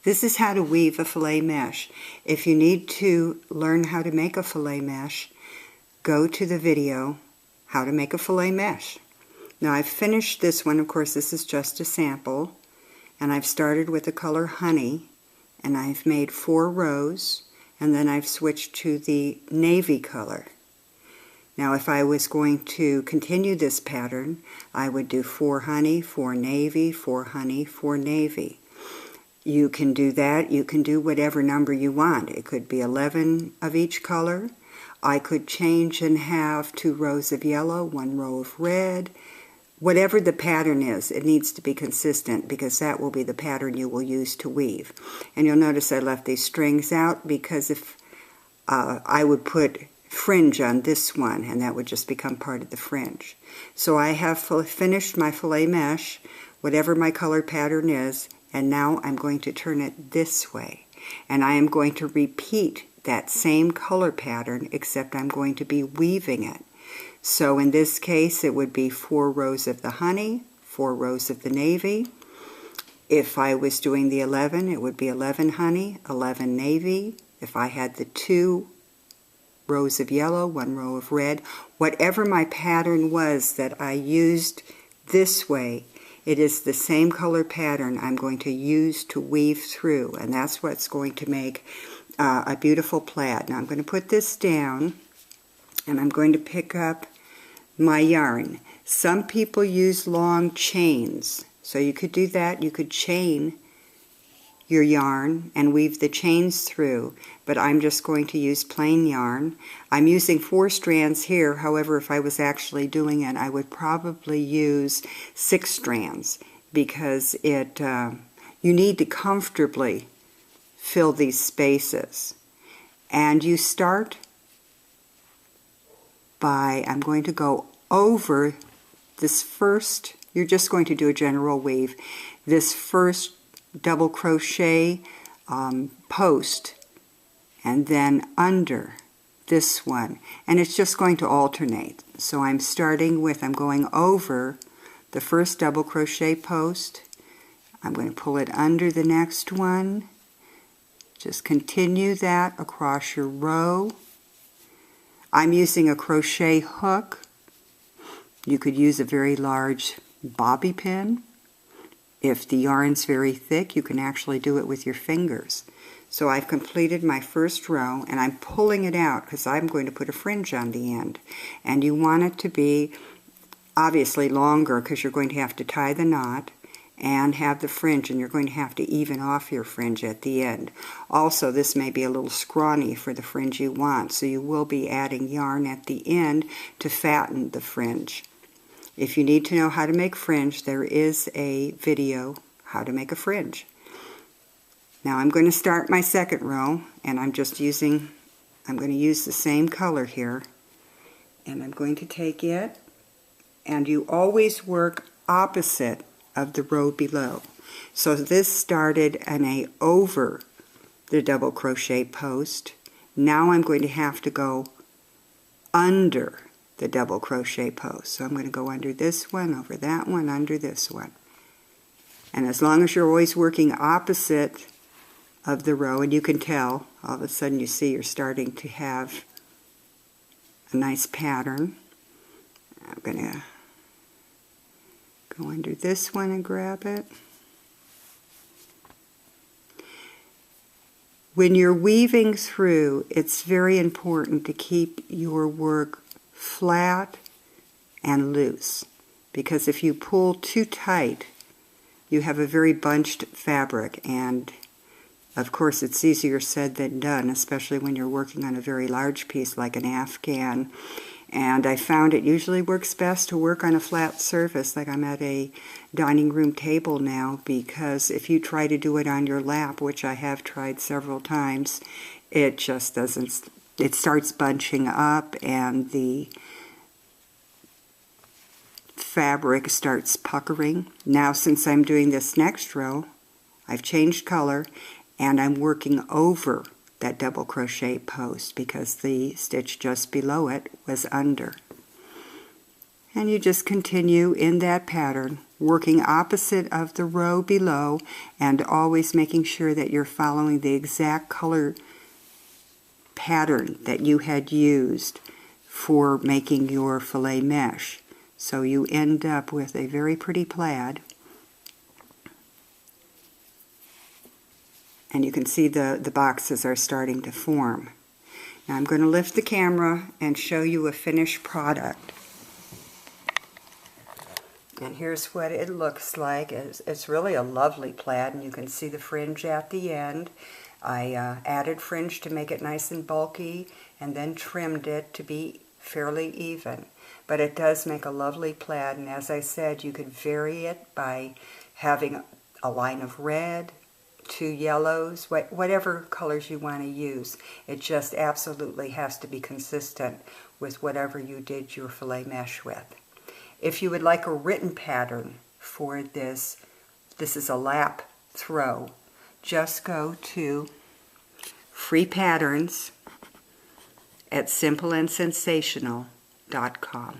This is how to weave a filet mesh. If you need to learn how to make a filet mesh, go to the video, How to Make a Filet Mesh. Now I've finished this one. Of course, this is just a sample. And I've started with the color Honey, and I've made 4 rows, and then I've switched to the navy color. Now if I was going to continue this pattern, I would do 4 honey, 4 navy, 4 honey, 4 navy. You can do that. You can do whatever number you want. It could be 11 of each color. I could change and have 2 rows of yellow, 1 row of red. Whatever the pattern is, it needs to be consistent because that will be the pattern you will use to weave. And you'll notice I left these strings out because if I would put fringe on this one, and that would just become part of the fringe. So I have finished my filet mesh, whatever my color pattern is, and now I'm going to turn it this way. And I am going to repeat that same color pattern, except I'm going to be weaving it. So in this case, it would be 4 rows of the honey, 4 rows of the navy. If I was doing the 11, it would be 11 honey, 11 navy. If I had the 2 rows of yellow, 1 row of red, whatever my pattern was that I used this way, it is the same color pattern I'm going to use to weave through, and that's what's going to make a beautiful plaid. Now I'm going to put this down, and I'm going to pick up my yarn. Some people use long chains, so you could do that. You could chain your yarn and weave the chains through, but I'm just going to use plain yarn. I'm using 4 strands here. However, if I was actually doing it, I would probably use 6 strands because you need to comfortably fill these spaces. And you start by, I'm going to go over this first, you're just going to do a general weave, this first double crochet post, and then under this one, and it's just going to alternate. So I'm starting with, I'm going over the first double crochet post, I'm going to pull it under the next one, just continue that across your row. I'm using a crochet hook. You could use a very large bobby pin. If the yarn's very thick, you can actually do it with your fingers. So I've completed my first row, and I'm pulling it out because I'm going to put a fringe on the end. And you want it to be obviously longer because you're going to have to tie the knot and have the fringe, and you're going to have to even off your fringe at the end. Also, this may be a little scrawny for the fringe you want, so you will be adding yarn at the end to fatten the fringe. If you need to know how to make fringe, there is a video, How to Make a Fringe. Now I'm going to start my second row, and I'm going to use the same color here, and I'm going to take it, and you always work opposite of the row below. So this started over the double crochet post. Now I'm going to have to go under the double crochet post. So I'm going to go under this one, over that one, under this one. And as long as you're always working opposite of the row, and you can tell, all of a sudden you see you're starting to have a nice pattern. I'm going to go under this one and grab it. When you're weaving through, it's very important to keep your work flat and loose, because if you pull too tight, you have a very bunched fabric, and of course it's easier said than done, especially when you're working on a very large piece like an Afghan. And I found it usually works best to work on a flat surface, like I'm at a dining room table now, because if you try to do it on your lap, which I have tried several times, it just doesn't, it starts bunching up and the fabric starts puckering. Now since I'm doing this next row, I've changed color and I'm working over that double crochet post because the stitch just below it was under. And you just continue in that pattern, working opposite of the row below and always making sure that you're following the exact color pattern that you had used for making your filet mesh. So you end up with a very pretty plaid. And you can see the boxes are starting to form. Now I'm going to lift the camera and show you a finished product. And here's what it looks like. It's really a lovely plaid, and you can see the fringe at the end. I added fringe to make it nice and bulky, and then trimmed it to be fairly even. But it does make a lovely plaid, and as I said, you could vary it by having a line of red, 2 yellows, whatever colors you want to use. It just absolutely has to be consistent with whatever you did your filet mesh with. If you would like a written pattern for this, this is a lap throw. Just go to Free Patterns at simpleandsensational.com.